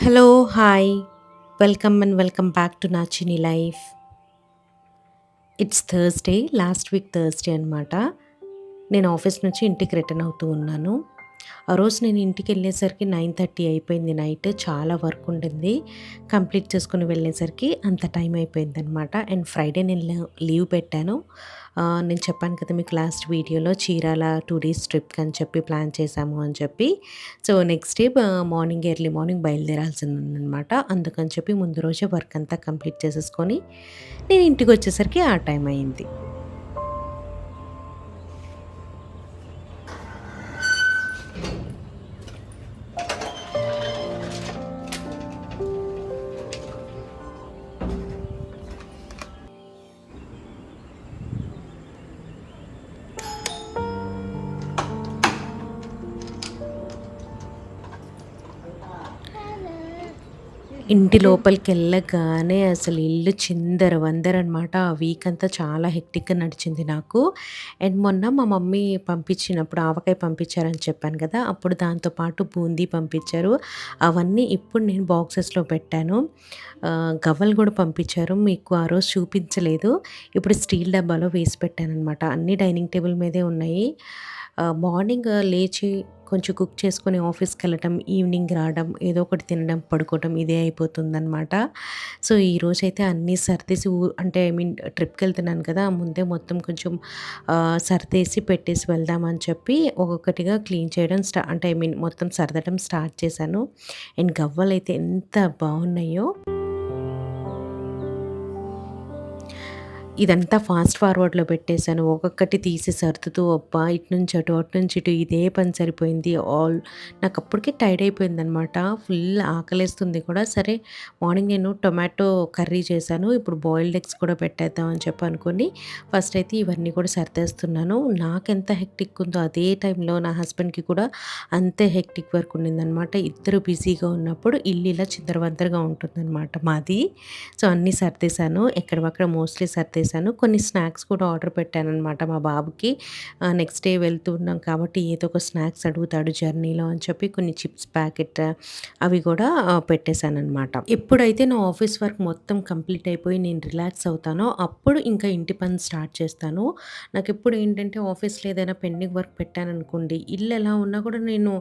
Hello, hi. Welcome and welcome back to 'Nachini life'. It's Thursday. Last week Thursday అనమాట. నేను office నుంచి ఇంటికి return అవుతూ ఉన్నాను. ఆ రోజు నేను ఇంటికెళ్ళేసరికి 9:30 అయిపోయింది నైట్. చాలా వర్క్ ఉండింది. కంప్లీట్ చేసుకొని వెళ్ళేసరికి అంత టైం అయిపోయిందనమాట. అండ్ ఫ్రైడే నేను లీవ్ పెట్టాను. నేను చెప్పాను కదా మీకు లాస్ట్ వీడియోలో చీరాల 2 డేస్ ట్రిప్‌కని చెప్పి ప్లాన్ చేశాము అని చెప్పి. So, next day morning early morning బయలుదేరాల్సిందుందనమాట. అందుకని చెప్పి ముందు రోజే వర్క్ అంతా కంప్లీట్ చేసేసుకొని నేను ఇంటికొచ్చేసరికి ఆ టైం అయింది. ఇంటి లోపలికెళ్ళగానే అసలు ఇల్లు చిందరవందరనమాట. ఆ వీకంతా చాలా హెక్టిక్‌గా నడిచింది నాకు. అండ్ మొన్న మా మమ్మీ పంపించినప్పుడు ఆవకాయ పంపించారని చెప్పాను కదా! అప్పుడు దాంతో పాటు బూందీ పంపించారు. అవన్నీ ఇప్పుడు నేను బాక్సెస్‌లో పెట్టాను. గవ్వలు గూడా పంపించారు. మీకు ఆ రోజు చూపించలేదు. ఇప్పుడు స్టీల్ డబ్బాలో వేసి పెట్టాననమాట. అన్నీ డైనింగ్ టేబుల్ మీదే ఉన్నాయి. మార్నింగ్ లేచి కొంచెం కుక్ చేసుకొని ఆఫీస్‌కెళ్ళటం, ఈవినింగ్ రావడం, ఏదో ఒకటి తినడం, పడుకోవటం ఇదే అయిపోతుందనమాట. సో, ఈరోజైతే అన్నీ సర్దేసి అంటే ఐ మీన్ ట్రిప్‌కెళ్తున్నాను కదా! ముందే మొత్తం కొంచెం సర్దేసి పెట్టేసి వెళ్దామని చెప్పి ఒక్కొక్కటిగా క్లీన్ చేయడం అంటే ఐ మీన్ మొత్తం సర్దటం స్టార్ట్ చేశాను. అండ్ గవ్వలైతే ఎంత బావున్నాయో. ఇదంతా ఫాస్ట్ ఫార్వర్డ్‌లో పెట్టేసాను. ఒక్కొక్కటి తీసి సర్దుతూ అబ్బా! ఇటు నుంచి అటు, అటు నుంచి ఇటు ఇదే పని సరిపోయింది. నాకప్పటికే టైర్డ్ అయిపోయిందనమాట. ఫుల్ ఆకలేస్తుంది కూడా. సరే మార్నింగ్ నేను టొమాటో కర్రీ చేశాను. ఇప్పుడు బాయిల్డ్ ఎగ్స్ కూడా పెట్టేద్దాం అని చెప్పి అనుకోని ఫస్ట్ అయితే ఇవన్నీ కూడా సర్దేస్తున్నాను. నాకెంత హెక్టిక్ ఉందో అదే టైంలో నా హస్బెండ్‌కి కూడా అంతే హెక్టిక్ వర్క్ ఉండిందనమాట. ఇద్దరు బిజీగా ఉన్నప్పుడు ఇల్లు ఇలా చిందరవందరగా ఉంటుందనమాట మాది. సో, అన్నీ సర్దేశాను. ఎక్కడివక్కడ మోస్ట్‌లీ సర్దేశాను. కొన్ని స్నాక్స్ కూడా ఆర్డర్ పెట్టాననమాట మా బాబుకి. నెక్స్ట్ డే వెళ్తూ ఉన్నాం కాబట్టి ఏదో ఒక స్నాక్స్ అడుగుతాడు జర్నీలో అని చెప్పి కొన్ని చిప్స్ ప్యాకెట్ అవి కూడా పెట్టేశాననమాట. ఎప్పుడైతే నా ఆఫీస్ వర్క్ మొత్తం కంప్లీట్ అయిపోయి నేను రిలాక్స్ అవుతానో అప్పుడు ఇంకా ఇంటి పని స్టార్ట్ చేస్తాను. నాకెప్పుడు ఏంటంటే ఆఫీస్‌లో ఏదైనా పెండింగ్ వర్క్ పెట్టాననుకోండి, ఇల్లు ఎలా ఉన్నా కూడా నేను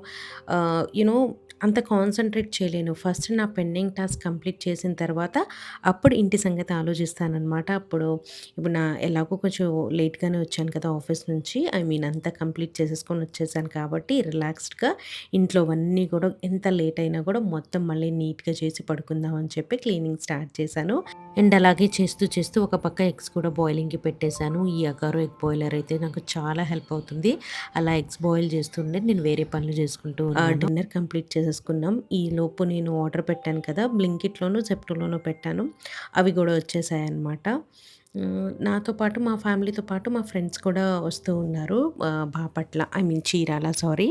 యూ నో అంత కాన్సంట్రేట్ చేయలేను. ఫస్ట్ నా పెండింగ్ టాస్క్ కంప్లీట్ చేసిన తర్వాత అప్పుడు ఇంటి సంగతి ఆలోచిస్తాననమాట. ఇప్పుడు ఎలాగో కొంచెం లేట్‌గానే వచ్చాను కదా ఆఫీస్ నుంచి. ఐ మీన్ అంతా కంప్లీట్ చేసేసుకొని వచ్చేసాను కాబట్టి రిలాక్స్డ్‌గా ఇంట్లోవన్నీ కూడా ఎంత లేట్ అయినా కూడా మొత్తం మళ్ళీ నీట్‌గా చేసి పడుకుందాం అని చెప్పి క్లీనింగ్ స్టార్ట్ చేశాను. అండ్ అలాగే చేస్తూ చేస్తూ ఒక పక్క ఎగ్స్ కూడా బాయిలింగ్‌కి పెట్టేశాను. ఈ అగారో ఎగ్ బాయిలర్ అయితే నాకు చాలా హెల్ప్ అవుతుంది. అలా ఎగ్స్ బాయిల్ చేస్తుండే నేను వేరే పనులు చేసుకుంటూ ఉన్నాను. డిన్నర్ కంప్లీట్ చేసేసుకున్నాం. ఈలోపు నేను ఆర్డర్ పెట్టాను కదా! బ్లింకిట్‌లోను, జెప్టోలోను పెట్టాను. అవి గూడా వచ్చేసాయన్నమాట. నాతో పాటు మా ఫ్యామిలీతో పాటు మా ఫ్రెండ్స్ కూడా వస్తూ ఉన్నారు. Bapatla I mean Chirala sorry.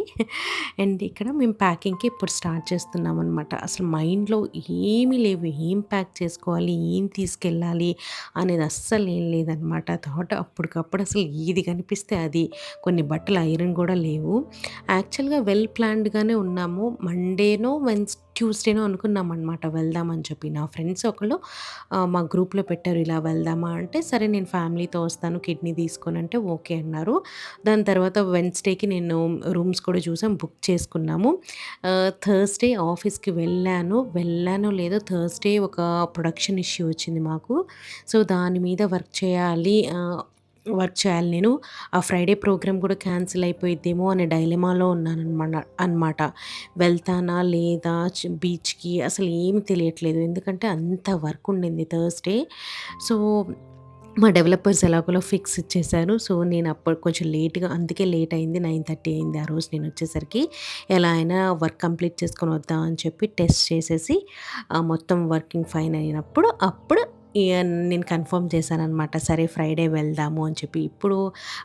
And ఇక్కడ మేము ప్యాకింగ్‌కి ఇప్పుడు స్టార్ట్ చేస్తున్నామనమాట. అసలు మైండ్‌లో ఏమీ లేవు. ఏం ప్యాక్ చేసుకోవాలి? ఏం తీసుకెళ్ళాలి? అనేది అస్సలు ఏం లేదనమాట. థాట్ అప్పటికప్పుడు అసలు ఏది కనిపిస్తే అది. కొన్ని బట్టలు ఐరన్ గూడా లేవు. యాక్చువల్‌గా వెల్ ప్లాన్డ్‌గానే ఉన్నాము. మండేనో, ట్యూస్డేనో అనుకున్నామనమాట వెళ్దామని చెప్పి. నా ఫ్రెండ్స్ ఒకళ్ళు మా గ్రూప్‌లో పెట్టారు ఇలా వెళ్దామా అంటే, సరే నేను ఫ్యామిలీతో వస్తాను కిడ్నీ తీసుకొని అంటే ఓకే అన్నారు. దాని తర్వాత వెడ్నెస్‌డేకి నేను రూమ్స్ కూడా చూసాం, బుక్ చేసుకున్నాము. థర్స్‌డే ఆఫీస్‌కి వెళ్ళానో లేదో థర్స్‌డే ఒక ప్రొడక్షన్ ఇష్యూ వచ్చింది మాకు. సో, దాని మీద వర్క్ చేయాలి నేను. ఆ ఫ్రైడే ప్రోగ్రామ్ కూడా క్యాన్సిల్ అయిపోయిద్దేమో అనే డైలమాలో అన్నమాట. వెళ్తానా లేదా బీచ్‌కి అసలు ఏమి తెలియట్లేదు. ఎందుకంటే అంత వర్క్ ఉండింది థర్స్‌డే. సో, మా డెవలపర్స్ ఎలాగోలా ఫిక్స్ ఇచ్చేసారు. సో, నేను అప్పుడు కొంచెం లేట్‌గా అందుకే లేట్ అయింది. 9:30 అయింది ఆ రోజు నేనొచ్చేసరికి. ఎలా అయినా వర్క్ కంప్లీట్ చేసుకొని వద్దాం అని చెప్పి టెస్ట్ చేసేసి మొత్తం వర్కింగ్ ఫైన్ అయినప్పుడు అప్పుడు ఇగ నేను కన్ఫర్మ్ చేశాననమాట. సరే ఫ్రైడే వెళ్దాము అని చెప్పి. ఇప్పుడు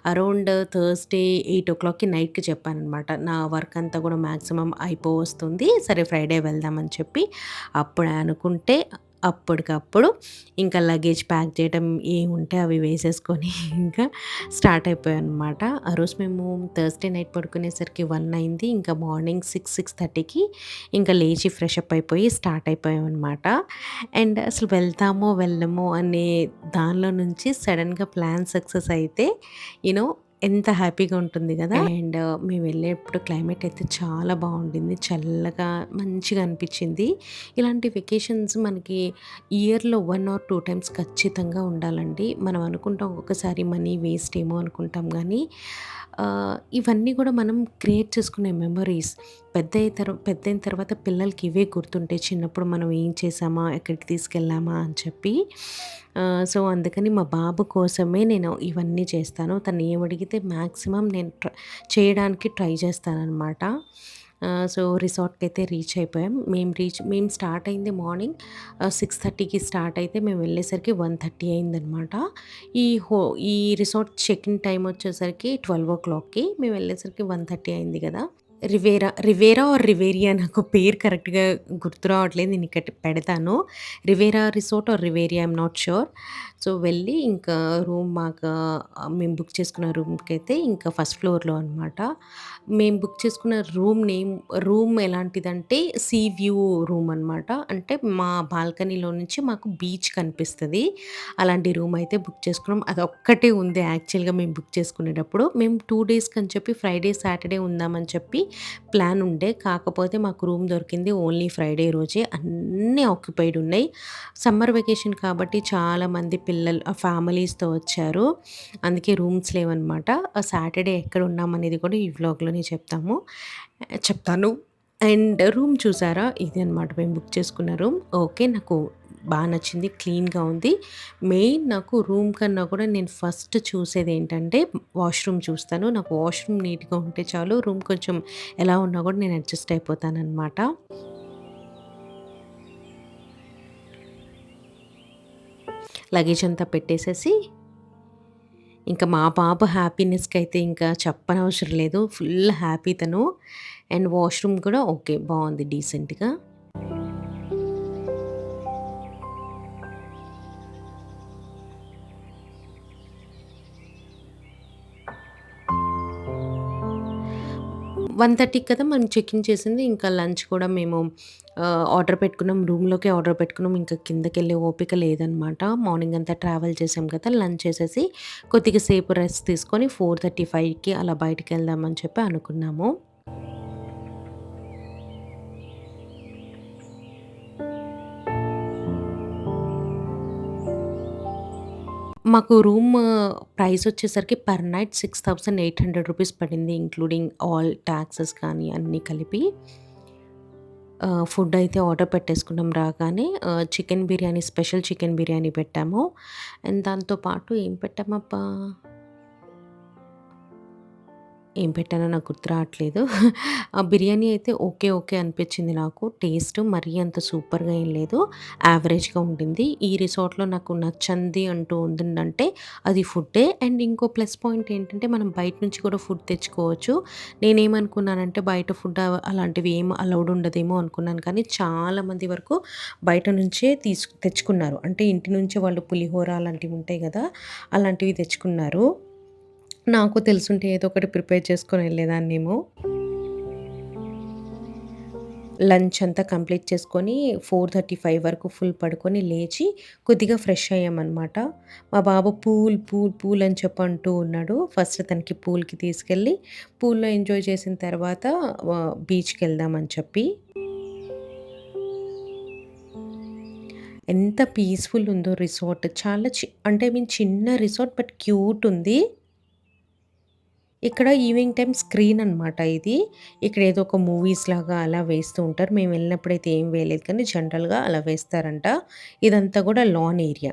అరౌండ్ థర్స్‌డే 8:00కి నైట్‌కి చెప్పాననమాట. నా వర్క్ అంతా కూడా మాక్సిమం అయిపోవస్తుంది. సరే ఫ్రైడే వెళ్దామని చెప్పి. అప్పుడే అనుకుంటే అప్పటికప్పుడు ఇంకా లగేజ్ ప్యాక్ చేయడం ఏముంటే అవి వేసేసుకొని ఇంకా స్టార్ట్ అయిపోయామనమాట. ఆ రోజు మేము థర్స్‌డే నైట్ పడుకునేసరికి 1 అయింది. ఇంకా మార్నింగ్ 6:30కి ఇంకా లేచి ఫ్రెష్ అప్ అయిపోయి స్టార్ట్ అయిపోయామనమాట. అండ్ అసలు వెళ్తామో వెళ్ళమో అనే దానిలో నుంచి సడెన్‌గా ప్లాన్ సక్సెస్ అయితే యూ నో ఎంత హ్యాపీగా ఉంటుంది గదా! అండ్ మేము వెళ్ళేప్పుడు క్లైమేట్ అయితే చాలా బావుండింది. చల్లగా మంచిగా అనిపిచ్చింది. ఇలాంటి వెకేషన్స్ మనకి ఇయర్‌లో 1 ఆర్ 2 టైమ్స్ ఖచ్చితంగా ఉండాలండి. మనం అనుకుంటాం ఒక్కొక్కసారి మనీ వేస్ట్ ఏమో అనుకుంటాం గానీ, ఇవన్నీ గూడా మనం క్రియేట్ చేసుకునే మెమోరీస్. పెద్దయిన తర్వాత పిల్లలకి ఇవే గుర్తుంటాయి. చిన్నప్పుడు మనం ఏం చేశామా, ఎక్కడికి తీసుకెళ్ళామా అని చెప్పి. సో, అందుకని మా బాబు కోసమే నేను ఇవన్నీ చేస్తాను. తను ఏమడిగితే మాక్సిమం నేను చేయడానికి ట్రై చేస్తాననమాట. సో, రిసార్ట్‌కైతే రీచ్ అయిపోయాం. మేము స్టార్ట్ అయింది మార్నింగ్ 6:30కి స్టార్ట్ అయితే మేము వెళ్ళేసరికి 1:30 అయిందనమాట. ఈ హో ఈ రిసార్ట్ చెక్ ఇన్ టైమ్ వచ్చేసరికి 12:00కి మేము వెళ్ళేసరికి 1:30 అయింది గదా! రివేరా ఆర్ రివేరియా నాకు పేరు కరెక్ట్‌గా గుర్తు రావట్లేదు. నేను ఇక్కడ పెడతాను. Riviera resort or Riviera I am not sure. So, వెళ్ళి ఇంకా మేము బుక్ చేసుకున్న రూమ్‌కైతే ఇంకా ఫస్ట్ ఫ్లోర్‌లో అనమాట. మేము బుక్ చేసుకున్న రూమ్ ఎలాంటిదంటే సీ వ్యూ రూమ్ అనమాట. అంటే మా బాల్కనీలో నుంచి మాకు బీచ్ కనిపిస్తది. అలాంటి రూమ్ అయితే బుక్ చేసుకున్నాం. అదొక్కటే ఉంది యాక్చువల్‌గా మేము బుక్ చేసుకునేటప్పుడు. మేము 2 డేస్‌కని చెప్పి ఫ్రైడే, సాటర్డే ఉందామని చెప్పి ప్లాన్ ఉండే. కాకపోతే మాకు రూమ్ దొరికింది ఓన్లీ ఫ్రైడే రోజే. అన్నీ ఆక్యుపైడ్ ఉన్నాయి. సమ్మర్ వెకేషన్ కాబట్టి చాలామంది పిల్లలు ఫ్యామిలీస్‌తో వచ్చారు. అందుకే రూమ్స్ లేవనమాట. సాటర్డే ఎక్కడ ఉన్నామనేది కూడా ఈ వ్లాగ్‌లోనే చెప్తాను. అండ్ రూమ్ చూసారా? ఇదే అనమాట మేము బుక్ చేసుకున్న రూమ్. ఓకే. నాకు నచ్చింది. క్లీన్‌గా ఉంది. మెయిన్ నాకు రూమ్ కన్నా కూడా నేను ఫస్ట్ చూసేదేంటంటే వాష్‌రూమ్ చూస్తాను. నాకు వాష్‌రూమ్ నీట్‌గా ఉంటే చాలు. రూమ్ కొంచెం ఎలా ఉన్నా కూడా నేను అడ్జస్ట్ అయిపోతాననమాట. లగేజ్ అంతా పెట్టేసేసి ఇంకా మా పాప హ్యాపీనెస్‌కైతే ఇంకా చెప్పనవసరం లేదు. ఫుల్ హ్యాపీ తను. అండ్ వాష్‌రూమ్ కూడా ఓకే. బావుంది డీసెంట్‌గా. హ్మ్. 1:30కి కదా మనం చెక్ ఇన్ చేసింది. ఇంకా లంచ్ కూడా మేము ఆర్డర్ పెట్టుకున్నాం. రూమ్‌లోకే ఆర్డర్ పెట్టుకున్నాం. ఇంకా కిందకెళ్ళే ఓపిక లేదనమాట. మార్నింగ్ అంతా ట్రావెల్ చేసాం కదా! లంచ్ చేసేసి కొద్దిగా సేపు రెస్ట్ తీసుకొని 4:35కి అలా బయటికెళ్దామని చెప్పి అనుకున్నాము. మాకు ప్రైస్ వచ్చేసరికి పర్ నైట్ ₹6,800 పడింది. ఇంక్లూడింగ్ ఆల్ టాక్సెస్ కానీ అన్నీ కలిపి. ఫుడ్ అయితే ఆర్డర్ పెట్టేసుకున్నాం రాగానే. Chicken biryani, special chicken biryani పెట్టాము. అండ్ దాంతో పాటు ఏం పెట్టామబ్బా! ఏం పెట్టానో నాకు గుర్తు రావట్లేదు. ఆ బిర్యానీ అయితే ఓకే. ఓకే అనిపించింది నాకు. టేస్ట్ మరీ అంత సూపర్‌గా ఏం లేదు. యావరేజ్‌గా ఉండింది. ఈ రిసార్ట్‌లో నాకు నచ్చంది అంటూ ఉందంటే అది ఫుడ్డే. అండ్ ఇంకో ప్లస్ పాయింట్ ఏంటంటే మనం బయట నుంచి కూడా ఫుడ్ తెచ్చుకోవచ్చు. నేనేమనుకున్నానంటే బయట ఫుడ్ అలాంటివి ఏమి అలౌడ్ ఉండదేమో అనుకున్నాను. కానీ చాలా మంది వరకు బయట నుంచే తెచ్చుకున్నారు. అంటే ఇంటి నుంచే వాళ్ళు పులిహోర అలాంటివి ఉంటాయి గదా! అలాంటివి తెచ్చుకున్నారు. నాకు తెలిసుంటే ఏదో ఒకటి ప్రిపేర్ చేసుకొని ఎళ్ళేదాన్నేమో. లంచ్ అంతా కంప్లీట్ చేసుకొని 4:35 వరకు ఫుల్ పడుకొని లేచి కొద్దిగా ఫ్రెష్ అయ్యామనమాట. మా బాబు పూల్ అని చెప్పి అంటూ ఉన్నాడు. ఫస్ట్ తనకి పూల్‌కి తీసుకెళ్ళి పూల్‌లో ఎంజాయ్ చేసిన తర్వాత బీచ్‌కెళ్దామని చెప్పి. ఎంత పీస్‌ఫుల్ ఉందో రిసార్ట్. చాలా అంటే ఐ మీన్ చిన్న రిసార్ట్ బట్ క్యూట్ ఉంది. ఇక్కడ ఈవినింగ్ టైమ్ స్క్రీన్ అనమాట ఇది. ఇక్కడ ఏదో ఒక మూవీస్‌లాగా అలా వేస్తూ ఉంటారు. మేము వెళ్ళినప్పుడైతే ఏం వేయలేదు కానీ జనరల్‌గా అలా వేస్తారంట. ఇదంతా కూడా లాన్ ఏరియా.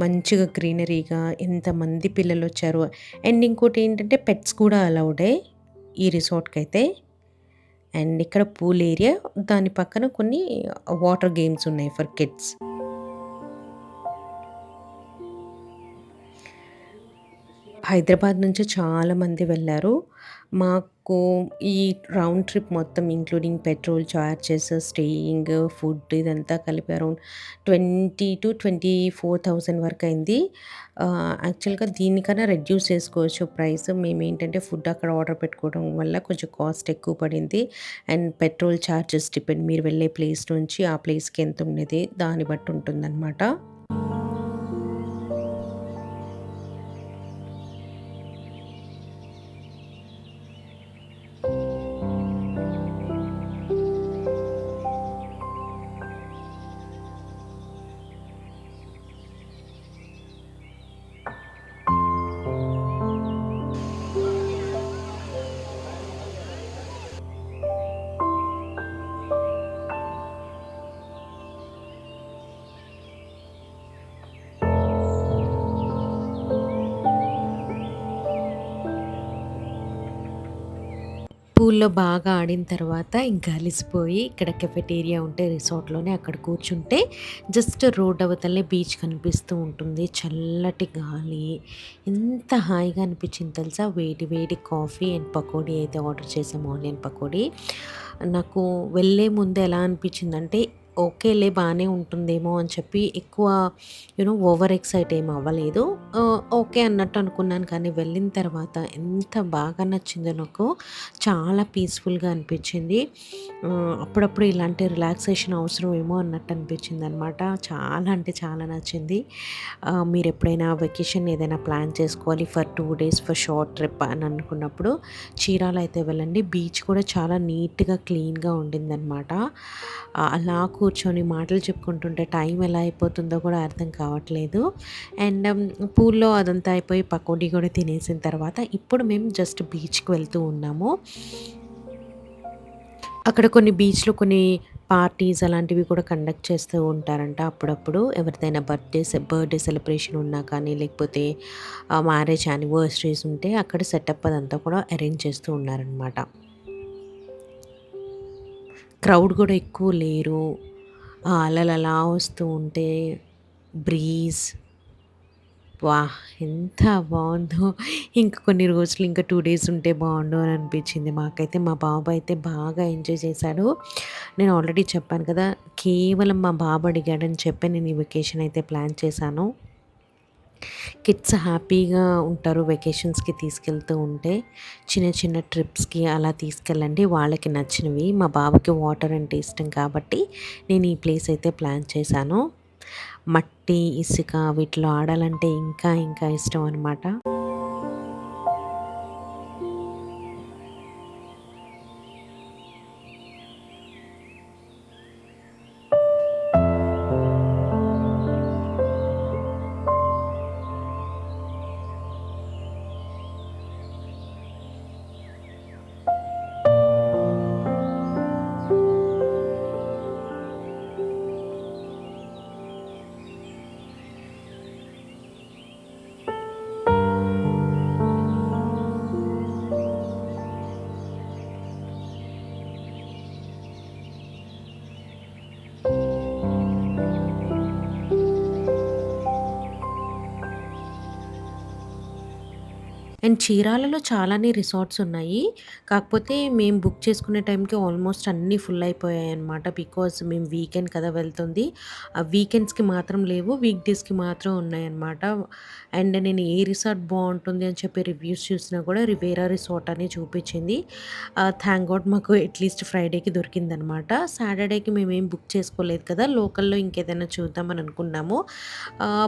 మంచిగా గ్రీనరీగా ఎంతమంది పిల్లలొచ్చారో. అండ్ ఇంకోటేంటంటే పెట్స్ కూడా అలౌడే ఈ రిసార్ట్‌కైతే. అండ్ ఇక్కడ పూల్ ఏరియా. దాని పక్కన కొన్ని వాటర్ గేమ్స్ ఉన్నాయి ఫర్ కిడ్స్. హైదరాబాద్ నుంచి చాలామంది వెళ్లారు. మాకు ఈ రౌండ్ ట్రిప్ మొత్తం including petrol charges, staying, food ఇదంతా కలిపి అరౌండ్ 20,000-24,000 వరకయింది. యాక్చువల్‌గా దీనికన్నా రెడ్యూస్ చేసుకోవచ్చు ప్రైస్. మేమేంటంటే ఫుడ్ అక్కడ ఆర్డర్ పెట్టుకోవడం వల్ల కొంచెం కాస్ట్ ఎక్కువ పడింది. అండ్ పెట్రోల్ చార్జెస్ డిపెండ్ మీరు వెళ్ళే ప్లేస్ నుంచి ఆ ప్లేస్‌కి ఎంతున్నది దాన్ని బట్టి ఉంటుందనమాట. పూల్‌లో బాగా ఆడిన తర్వాత ఇంకా అలిసిపోయి ఇక్కడ కెఫెటేరియా ఉంటే రిసార్ట్‌లోనే అక్కడ కూర్చుంటే జస్ట్ రోడ్ అవతలనే బీచ్ కనిపిస్తూ ఉంటుంది. చల్లటి గాలి ఎంత హాయిగా అనిపించింది తెలుసా! వేడి వేడి కాఫీ అండ్ పకోడీ అయితే ఆర్డర్ చేసాము ఆనియన్ పకోడీ. నాకు వెళ్ళే ముందు ఎలా అనిపించిందంటే ఓకేలే బానే ఉంటుందేమో అని చెప్పి ఎక్కువ ఓవర్ ఎక్సైట్ ఏమి అవ్వలేదు. ఓకే అన్నట్టు అనుకున్నాను కానీ వెళ్ళిన తర్వాత ఎంత బాగా నచ్చిందో నాకు. చాలా పీస్‌ఫుల్‌గా అనిపించింది. అప్పుడప్పుడు ఇలాంటి రిలాక్సేషన్ అవసరమేమో అన్నట్టు అనిపించిందనమాట. చాలా అంటే చాలా నచ్చింది. మీరెప్పుడైనా వెకేషన్ ఏదైనా ప్లాన్ చేసుకోవాలి for 2 days for short trip అని అనుకున్నప్పుడు చీరాల అయితే వెళ్ళండి. బీచ్ కూడా చాలా నీట్‌గా, క్లీన్‌గా ఉండిందనమాట. అలా కూర్చొని మాటలు చెప్పుకుంటుంటే టైం ఎలా అయిపోతుందో కూడా అర్థం కావట్లేదు. అండ్ పూల్‌లో అదంతా అయిపోయి పకోడీ కూడా తినేసిన తర్వాత ఇప్పుడు మేము జస్ట్ బీచ్‌కి వెళ్తూ ఉన్నాము. అక్కడ కొన్ని బీచ్‌లో కొన్ని పార్టీస్ అలాంటివి కూడా కండక్ట్ చేస్తూ ఉంటారంట అప్పుడప్పుడు. ఎవరిదైనా బర్త్‌డే సెలబ్రేషన్ ఉన్నా కానీ, లేకపోతే మ్యారేజ్ యానివర్సరీస్ ఉంటే అక్కడ సెటప్ అదంతా కూడా అరేంజ్ చేస్తూ ఉన్నారనమాట. క్రౌడ్ గూడా ఎక్కువ లేరు. ఆ అలలు అలా వస్తూ ఉంటే బ్రీజ్ వాహ్! ఎంత బావుందో. ఇంక కొన్ని రోజులు ఇంకా 2 డేస్ ఉంటే బావుండు అని అనిపించింది మాకైతే. మా బాబు అయితే బాగా ఎంజాయ్ చేశాడు. నేను ఆల్రెడీ చెప్పాను కదా! కేవలం మా బాబు అడిగాడని చెప్పి నేను ఈ వెకేషన్ అయితే ప్లాన్ చేశాను. కిడ్స్ హ్యాపీగా ఉంటారు వెకేషన్స్‌కి తీసుకెళ్తూ ఉంటే. చిన్న చిన్న ట్రిప్స్‌కి అలా తీసుకెళ్ళండి. వాళ్ళకి నచ్చినవి. మా బాబుకి వాటర్ అంటే ఇష్టం కాబట్టి నేను ఈ ప్లేస్ అయితే ప్లాన్ చేశాను. మట్టి, ఇసుక వీటిలో ఆడాలంటే ఇంకా ఇంకా ఇష్టం అనమాట. అండ్ చీరాలలో చాలానే రిసార్ట్స్ ఉన్నాయి. కాకపోతే మేము బుక్ చేసుకునే టైంకి ఆల్మోస్ట్ అన్నీ ఫుల్ అయిపోయాయన్నమాట. బికాజ్ మేము వీకెండ్ కదా వెళ్తుంది. వీకెండ్స్‌కి మాత్రం లేవు. వీక్ డేస్‌కి మాత్రం ఉన్నాయన్నమాట. అండ్ నేను ఏ రిసార్ట్ బావుంటుంది అని చెప్పి రివ్యూస్ చూసినా కూడా రివేరా రిసార్ట్ అని చూపించింది. థాంక్ గాడ్ మాకు అట్‌లీస్ట్ ఫ్రైడేకి దొరికిందనమాట. సాటర్డేకి మేమేం బుక్ చేసుకోలేదు కదా! లోకల్‌లో ఇంకేదైనా చూద్దామని అనుకున్నాము.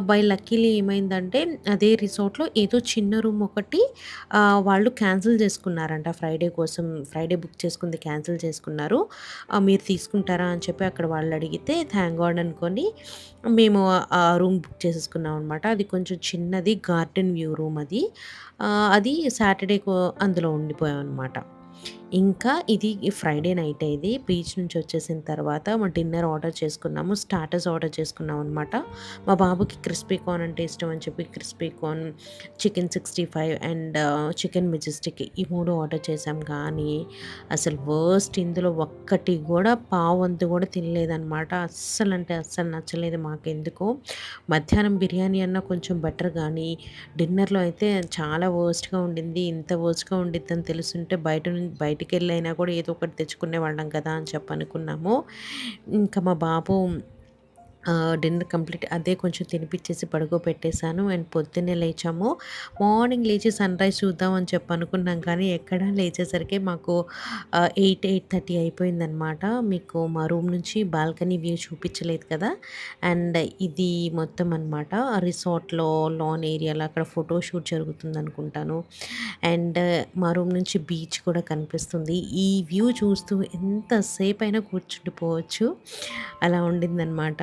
బై లక్కీలీ ఏమైందంటే అదే రిసార్ట్‌లో ఏదో చిన్న రూమ్ ఒకటి వాళ్ళు క్యాన్సిల్ చేసుకున్నారంట ఫ్రైడే కోసం. ఫ్రైడే బుక్ చేసుకుంది క్యాన్సిల్ చేసుకున్నారు. మీరు తీసుకుంటారా అని చెప్పి అక్కడ వాళ్ళడిగితే థాంక్ గాడ్ అనుకోని మేము ఆ రూమ్ బుక్ చేసేసుకున్నాం అనమాట. అది కొంచెం చిన్నది గార్డెన్ వ్యూ రూమ్ అది. అది సాటర్‌డే‌కు అందులో ఉండిపోయామనమాట. ఇంకా ఇది ఫ్రైడే నైటే ఇది. బీచ్ నుంచి వచ్చేసిన తర్వాత డిన్నర్ ఆర్డర్ చేసుకున్నాము. స్టార్టర్స్ ఆర్డర్ చేసుకున్నామనమాట. మా బాబుకి క్రిస్పీ కార్న్ అంటే ఇష్టం అని చెప్పి crispy corn, chicken 65 and chicken majestic ఈ 3 ఆర్డర్ చేశాం. కానీ అసలు వర్స్ట్ ఇందులో ఒక్కటి కూడా పావంతు కూడా తినలేదనమాట. అస్సలంటే అస్సలు నచ్చలేదు మాకెందుకో. మధ్యాహ్నం బిర్యానీ అన్నా కొంచెం బెటర్ గానీ డిన్నర్‌లో అయితే చాలా వర్స్ట్‌గా ఉండింది. ఇంత వర్స్ట్‌గా ఉండిద్దని తెలుసుంటే బయటికెళ్ళైనా కూడా ఏదో ఒకటి తెచ్చుకునేవాళ్ళం కదా అని చెప్పి అనుకున్నాము. ఇంకా మా బాబు డిన్నర్ కంప్లీట్ అదే కొంచెం తినిపిచ్చేసి పడుకోబెట్టేసాను. అండ్ పొద్దున్నే లేచాము. మార్నింగ్ లేచి సన్‌రైజ్ చూద్దాం అని చెప్పి అనుకున్నాం కానీ ఎక్కడా లేచేసరికి మాకు 8:30 అయిపోయిందనమాట. మీకు మా రూమ్ నుంచి బాల్కనీ వ్యూ చూపించలేదు కదా! అండ్ ఇది మొత్తం అనమాట. రిసార్ట్‌లో లాన్ ఏరియాలో అక్కడ ఫోటో షూట్ జరుగుతుందనుకుంటాను. అండ్ మా రూమ్ నుంచి బీచ్ కూడా కనిపిస్తుంది. ఈ వ్యూ చూస్తూ ఎంత సేపైనా కూర్చుండిపోవచ్చు. అలా ఉండిందనమాట.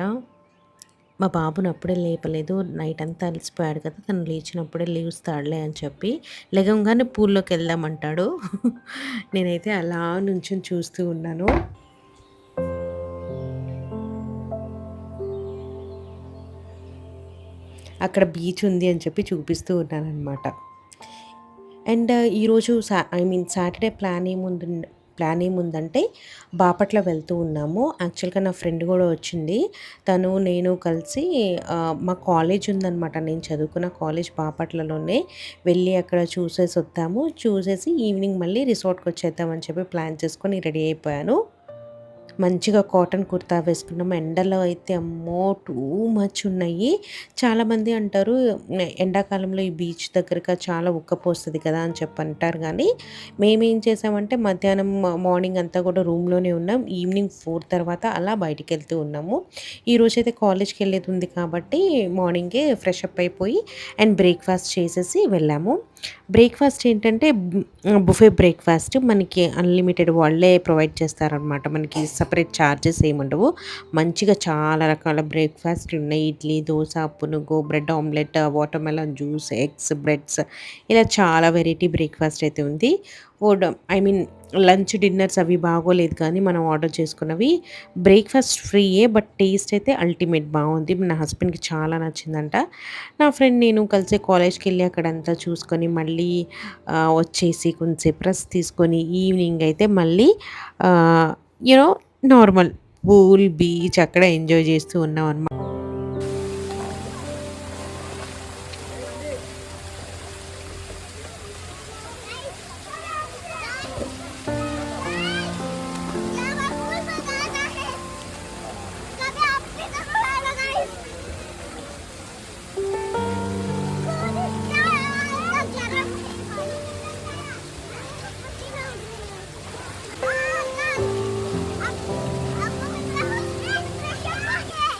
మా బాబుని అప్పుడే లేపలేదు. నైట్ అంతా అలసిపోయాడు కదా! తను లేచినప్పుడే లేస్తాడులే అని చెప్పి, లెగంగానే పూల్లోకెళ్దామంటాడు. నేనైతే అలా నుంచొని చూస్తూ ఉన్నాను. అక్కడ బీచ్ ఉంది అని చెప్పి చూపిస్తూ ఉన్నాననమాట. అండ్ ఈరోజు సాటర్‌డే ప్లాన్ ఏముందంటే బాపట్ల వెళ్తూ ఉన్నాము. యాక్చువల్‌గా నా ఫ్రెండ్ గూడా వచ్చింది. తను, నేను కలిసి మా కాలేజ్ ఉందనమాట. నేను చదువుకున్న కాలేజ్ బాపట్లలోనే. వెళ్ళి అక్కడ చూసేసొద్దాము. చూసేసి ఈవినింగ్ మళ్ళీ రిసార్ట్‌కొచ్చేద్దామని చెప్పి ప్లాన్ చేసుకొని రెడీ అయిపోయాను. మంచిగా కాటన్ కుర్తా వేసుకున్నాం. ఎండలో అయితే అమ్మో! టూ మచ్ ఉన్నాయి. చాలామంది అంటారు ఎండాకాలంలో ఈ బీచ్ దగ్గరగా చాలా ఉక్కపోస్తది కదా! అని చెప్పి అంటారు గానీ, మేమేం చేసామంటే మధ్యాహ్నం మార్నింగ్ అంతా కూడా రూమ్‌లోనే ఉన్నాం. ఈవినింగ్ 4 తర్వాత అలా బయటికెళ్తూ ఉన్నాము. ఈరోజైతే కాలేజ్‌కెళ్ళేది ఉంది కాబట్టి మార్నింగే ఫ్రెష్ అప్ అయిపోయి అండ్ బ్రేక్‌ఫాస్ట్ చేసేసి వెళ్ళాము. బ్రేక్‌ఫాస్ట్ ఏంటంటే బుఫే బ్రేక్‌ఫాస్ట్ మనకి అన్‌లిమిటెడ్ వాళ్ళే ప్రొవైడ్ చేస్తారనమాట. మనకి సెపరేట్ చార్జెస్ ఏముండవు. మంచిగా చాలా రకాల బ్రేక్‌ఫాస్ట్‌లున్నాయి. ఇడ్లీ, దోస, పునుగు, bread omelette, watermelon juice, eggs, breads ఇలా చాలా వెరైటీ బ్రేక్‌ఫాస్ట్ అయితే ఉంది. Food I mean lunch, dinners అవి బాగోలేదు కానీ మనం ఆర్డర్ చేసుకున్నవి. బ్రేక్‌ఫాస్ట్ ఫ్రీయే బట్ టేస్ట్ అయితే అల్టిమేట్ బావుంది. నా హస్బెండ్‌కి చాలా నచ్చిందంట. నా ఫ్రెండ్ నేను కలిసి కాలేజ్‌కెళ్ళి అక్కడంతా చూసుకొని మళ్ళీ వచ్చేసి కొంసేపు రెస్ట్ తీసుకొని ఈవినింగ్ అయితే మళ్ళీ ఆహ్, you know normal pool, beach అక్కడ ఎంజాయ్ చేస్తూ ఉన్నామనమాట.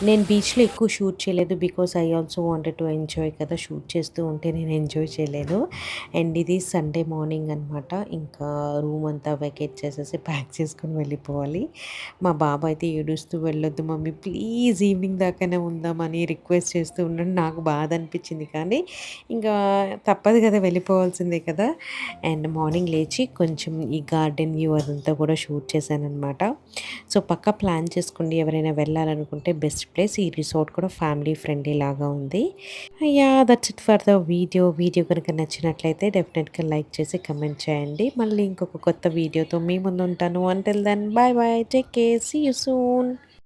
నేను బీచ్‌లో ఎక్కువ షూట్ చేయలేదు. Because I also wanted to enjoy కదా! షూట్ చేస్తూ ఉంటే నేను ఎంజాయ్ చేయలేను. అండ్ ఇది సండే మార్నింగ్ అనమాట. ఇంకా రూమ్ అంతా వెకేట్ చేసేసి ప్యాక్ చేసుకొని వెళ్ళిపోవాలి. మా బాబు అయితే ఏడుస్తూ "వెళ్ళొద్దు మమ్మీ ప్లీజ్ ఈవినింగ్ దాకానే ఉందామని" రిక్వెస్ట్ చేస్తూ ఉన్నాడు. నాకు బాధ అనిపించింది కానీ ఇంకా తప్పదు కదా! వెళ్ళిపోవాల్సిందే కదా! అండ్ మార్నింగ్ లేచి కొంచెం ఈ గార్డెన్ వ్యూ అదంతా కూడా షూట్ చేశాననమాట. సో, పక్కా ప్లాన్ చేసుకోండి. ఎవరైనా వెళ్ళాలనుకుంటే బెస్ట్ ప్లేస్. ఈ రిసార్ట్ కూడా ఫ్యామిలీ ఫ్రెండ్లీ లాగా ఉంది. Yeah! That's it for the video. Video గనుక నచ్చినట్లయితే డెఫినెట్‌గా లైక్ చేసి కమెంట్ చేయండి. మళ్ళీ ఇంకొక కొత్త వీడియోతో మీ ముందుంటాను. Until then bye bye. Take care. See you soon.